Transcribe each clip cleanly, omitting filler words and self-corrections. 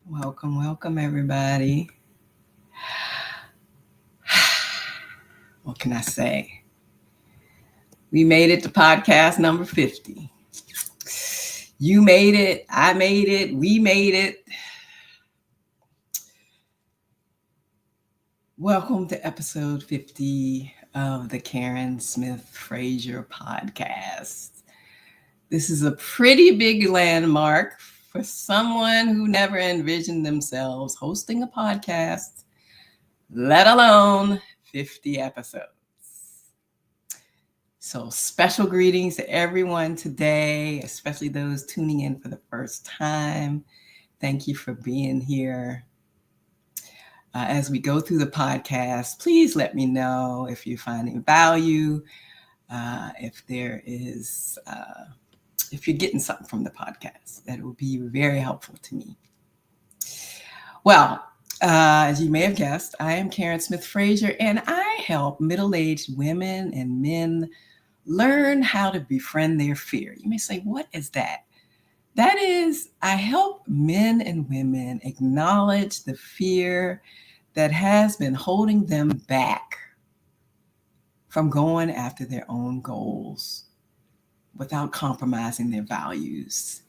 Welcome, everybody. What can I say? We made it to podcast number 50. You made it. I made it. We made it. Welcome to episode 50 of the Karen Smith Frazier podcast. This is a pretty big landmark for someone who never envisioned themselves hosting a podcast, let alone 50 episodes. So special greetings to everyone today, especially those tuning in for the first time. Thank you for being here. As we go through the podcast, please let me know if you're finding value, if you're getting something from the podcast. That will be very helpful to me. Well, as you may have guessed, I am Karen Smith Frazier, and I help middle-aged women and men learn how to befriend their fear. You may say, what is that? That is, I help men and women acknowledge the fear that has been holding them back from going after their own goals without compromising their values.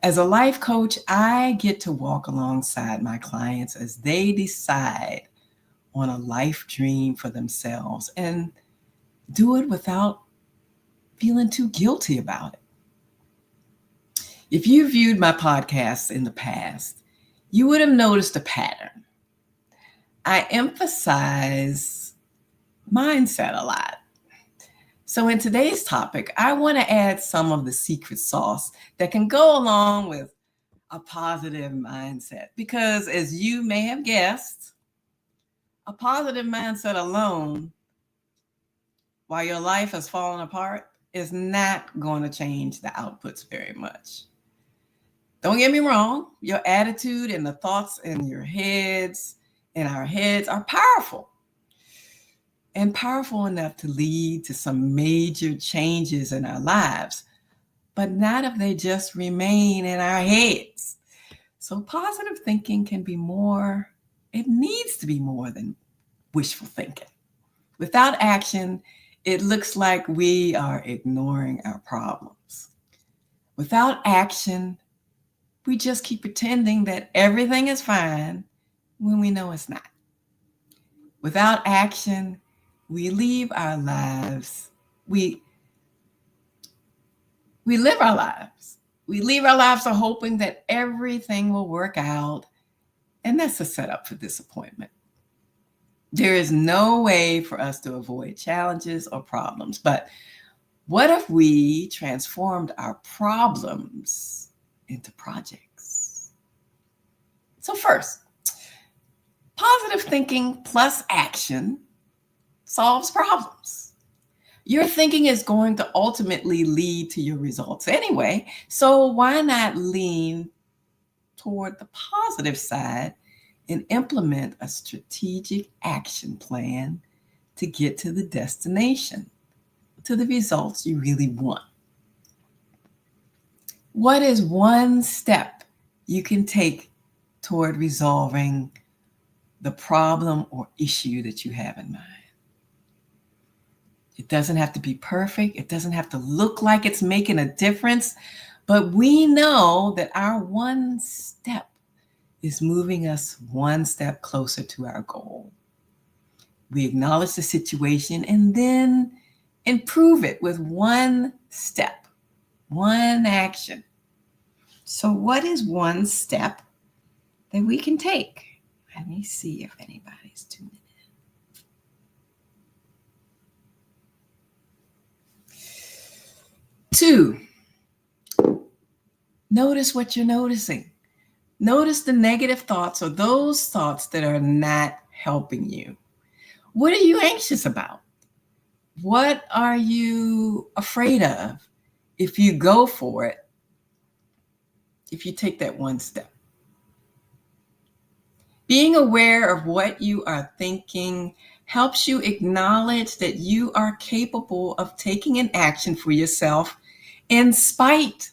As a life coach, I get to walk alongside my clients as they decide on a life dream for themselves and do it without feeling too guilty about it. If you viewed my podcasts in the past, you would have noticed a pattern. I emphasize mindset a lot. So in today's topic, I want to add some of the secret sauce that can go along with a positive mindset. Because as you may have guessed, a positive mindset alone, while your life has fallen apart, is not going to change the outputs very much. Don't get me wrong, your attitude and the thoughts in our heads are powerful. And powerful enough to lead to some major changes in our lives, but not if they just remain in our heads. So positive thinking can be more, it needs to be more than wishful thinking. Without action, it looks like we are ignoring our problems. Without action, we just keep pretending that everything is fine when we know it's not. Without action, we leave our lives. We live our lives. We leave our lives hoping that everything will work out, and that's a setup for disappointment. There is no way for us to avoid challenges or problems, but what if we transformed our problems into projects? So first, positive thinking plus action solves problems. Your thinking is going to ultimately lead to your results anyway, so why not lean toward the positive side and implement a strategic action plan to get to the destination, to the results you really want? What is one step you can take toward resolving the problem or issue that you have in mind? It doesn't have to be perfect. It doesn't have to look like it's making a difference, but we know that our one step is moving us one step closer to our goal. We acknowledge the situation and then improve it with one step, one action. So what is one step that we can take? Let me see if anybody's tuning in. 2, notice what you're noticing. Notice the negative thoughts or those thoughts that are not helping you. What are you anxious about? What are you afraid of if you go for it, if you take that one step? Being aware of what you are thinking helps you acknowledge that you are capable of taking an action for yourself in spite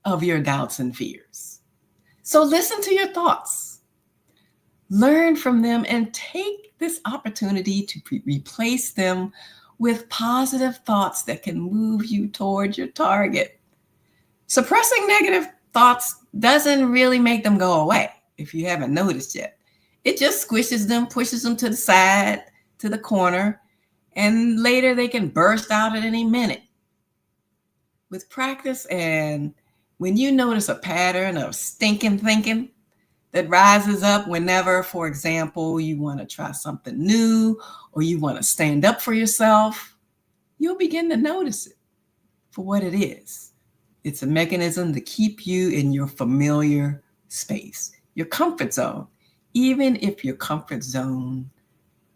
of your doubts and fears. So listen to your thoughts, learn from them, and take this opportunity to replace them with positive thoughts that can move you towards your target. Suppressing negative thoughts doesn't really make them go away, if you haven't noticed yet. It just squishes them, pushes them to the side, to the corner, and later they can burst out at any minute. With practice, and when you notice a pattern of stinking thinking that rises up whenever, for example, you want to try something new or you want to stand up for yourself, you'll begin to notice it for what it is. It's a mechanism to keep you in your familiar space, your comfort zone, even if your comfort zone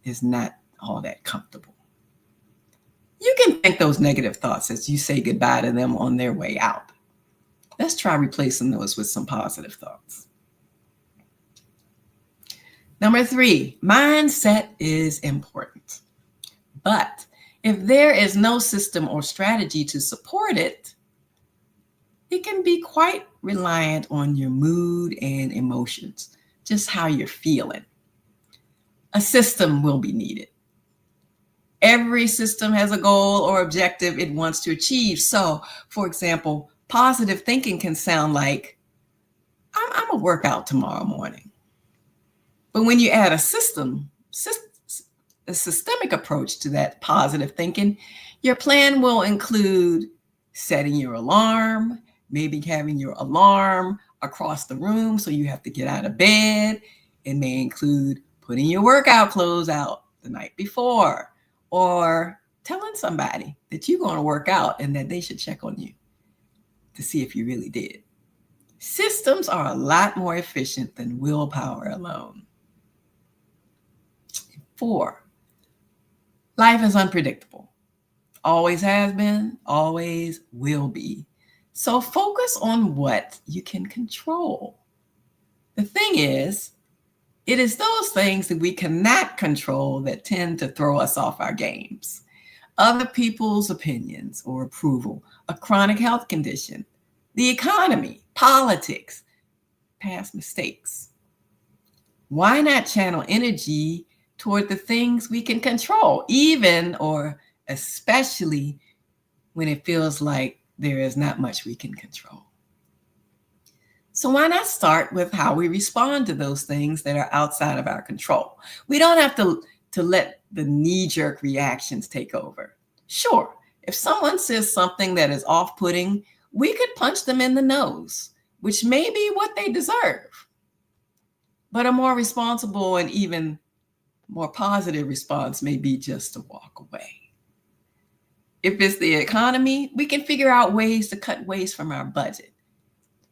is not all that comfortable. You can think those negative thoughts as you say goodbye to them on their way out. Let's try replacing those with some positive thoughts. Number 3, mindset is important. But if there is no system or strategy to support it, it can be quite reliant on your mood and emotions, just how you're feeling. A system will be needed. Every system has a goal or objective it wants to achieve. So, for example, positive thinking can sound like, I'm going to work out tomorrow morning. But when you add a systemic approach to that positive thinking, your plan will include setting your alarm, maybe having your alarm across the room so you have to get out of bed. It may include putting your workout clothes out the night before, or telling somebody that you're going to work out and that they should check on you to see if you really did. Systems are a lot more efficient than willpower alone. 4, life is unpredictable. Always has been, always will be. So focus on what you can control. The thing is, it is those things that we cannot control that tend to throw us off our games. Other people's opinions or approval, a chronic health condition, the economy, politics, past mistakes. Why not channel energy toward the things we can control, even or especially when it feels like there is not much we can control? So why not start with how we respond to those things that are outside of our control? We don't have to let the knee-jerk reactions take over. Sure, if someone says something that is off-putting, we could punch them in the nose, which may be what they deserve. But a more responsible and even more positive response may be just to walk away. If it's the economy, we can figure out ways to cut waste from our budget.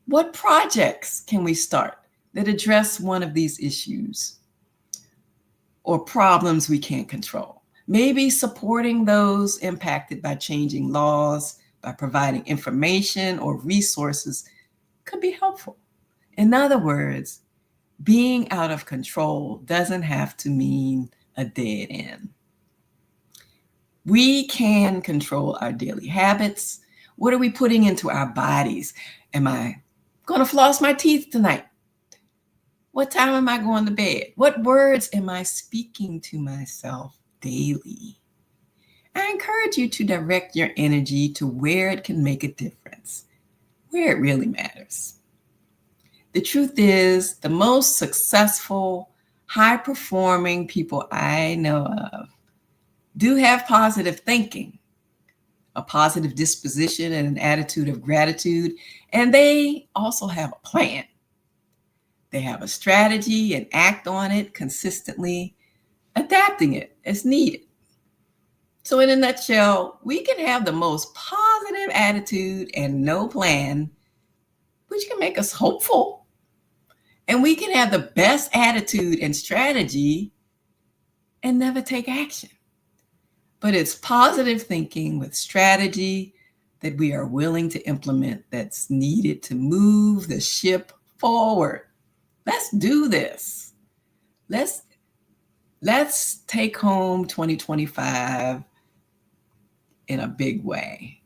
What projects can we start that address one of these issues or problems we can't control? Maybe supporting those impacted by changing laws, by providing information or resources could be helpful. In other words, being out of control doesn't have to mean a dead end. We can control our daily habits. What are we putting into our bodies? Am I going to floss my teeth tonight? What time am I going to bed? What words am I speaking to myself daily? I encourage you to direct your energy to where it can make a difference, where it really matters. The truth is, the most successful, high-performing people I know of do have positive thinking, a positive disposition, and an attitude of gratitude, and they also have a plan. They have a strategy and act on it consistently, adapting it as needed. So in a nutshell, we can have the most positive attitude and no plan, which can make us hopeful. And we can have the best attitude and strategy and never take action. But it's positive thinking with strategy that we are willing to implement that's needed to move the ship forward. Let's do this. Let's take home 2025 in a big way.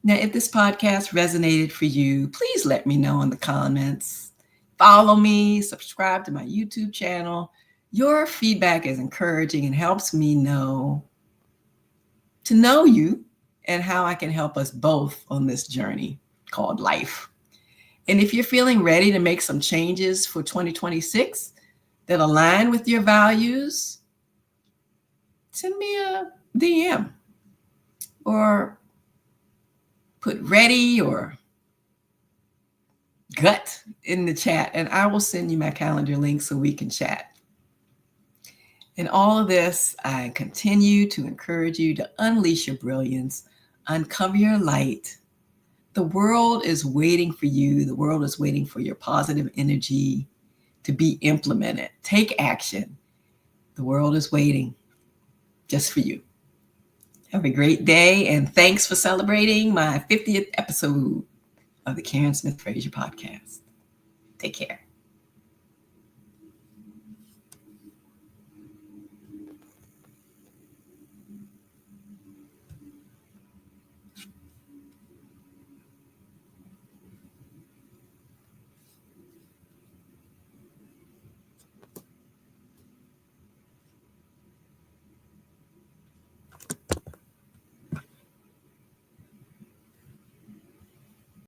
Now, if this podcast resonated for you, please let me know in the comments. Follow me, subscribe to my YouTube channel. Your feedback is encouraging and helps me to know you and how I can help us both on this journey called life. And if you're feeling ready to make some changes for 2026 that align with your values, send me a DM or put ready or gut in the chat, and I will send you my calendar link so we can chat. In all of this, I continue to encourage you to unleash your brilliance, uncover your light. The world is waiting for you. The world is waiting for your positive energy to be implemented. Take action. The world is waiting just for you. Have a great day, and thanks for celebrating my 50th episode of the Karen Smith Frazier podcast. Take care.